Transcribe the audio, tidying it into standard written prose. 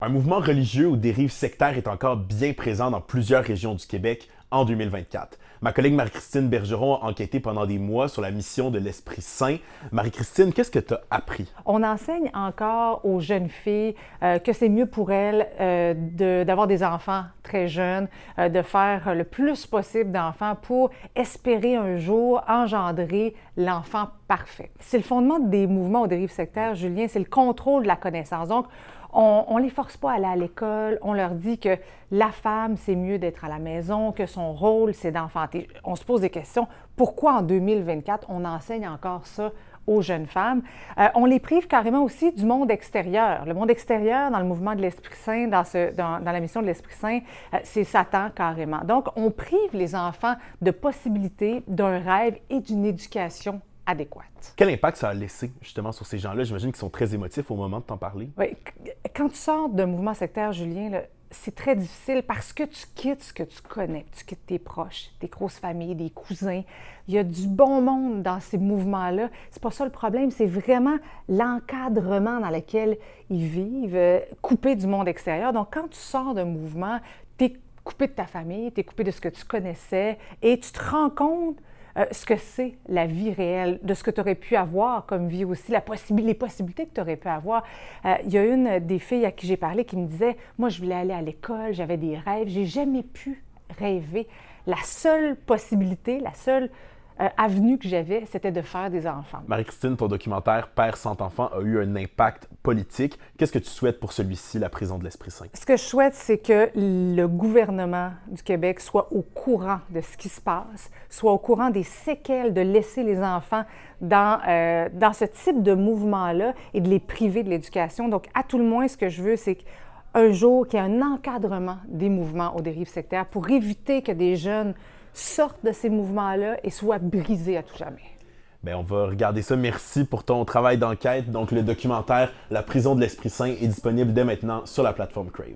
Un mouvement religieux aux dérives sectaires est encore bien présent dans plusieurs régions du Québec en 2024. Ma collègue Marie-Christine Bergeron a enquêté pendant des mois sur la mission de l'Esprit Saint. Marie-Christine, qu'est-ce que tu as appris? On enseigne encore aux jeunes filles que c'est mieux pour elles d'avoir des enfants très jeunes, de faire le plus possible d'enfants pour espérer un jour engendrer l'enfant parfait. C'est le fondement des mouvements aux dérives sectaires, Julien, c'est le contrôle de la connaissance. Donc, on ne les force pas à aller à l'école, on leur dit que la femme, c'est mieux d'être à la maison, que son rôle, c'est d'enfanter. On se pose des questions. Pourquoi en 2024, on enseigne encore ça aux jeunes femmes? On les prive carrément aussi du monde extérieur. Le monde extérieur, dans le mouvement de l'Esprit Saint, dans la mission de l'Esprit Saint, c'est Satan carrément. Donc, on prive les enfants de possibilités, d'un rêve et d'une éducation adéquate. Quel impact ça a laissé justement sur ces gens-là? J'imagine qu'ils sont très émotifs au moment de t'en parler. Oui, quand tu sors d'un mouvement sectaire, Julien, là, c'est très difficile parce que tu quittes ce que tu connais, tu quittes tes proches, tes grosses familles, des cousins. Il y a du bon monde dans ces mouvements-là. C'est pas ça le problème, c'est vraiment l'encadrement dans lequel ils vivent, coupé du monde extérieur. Donc, quand tu sors d'un mouvement, tu es coupé de ta famille, tu es coupé de ce que tu connaissais et tu te rends compte ce que c'est la vie réelle, de ce que tu aurais pu avoir comme vie aussi, les possibilités que tu aurais pu avoir. Il y a une des filles à qui j'ai parlé qui me disait « Moi, je voulais aller à l'école, j'avais des rêves, j'ai jamais pu rêver. La seule possibilité, la seule avenue que j'avais, c'était de faire des enfants. » Marie-Christine, ton documentaire Père sans enfant a eu un impact politique. Qu'est-ce que tu souhaites pour celui-ci, la prison de l'Esprit Saint? Ce que je souhaite, c'est que le gouvernement du Québec soit au courant de ce qui se passe, soit au courant des séquelles de laisser les enfants dans ce type de mouvement-là et de les priver de l'éducation. Donc, à tout le moins, ce que je veux, c'est qu'un jour, qu'il y ait un encadrement des mouvements aux dérives sectaires pour éviter que des jeunes sortent de ces mouvements-là et soient brisés à tout jamais. Bien, on va regarder ça. Merci pour ton travail d'enquête. Donc, le documentaire La prison de l'Esprit Saint est disponible dès maintenant sur la plateforme Crave.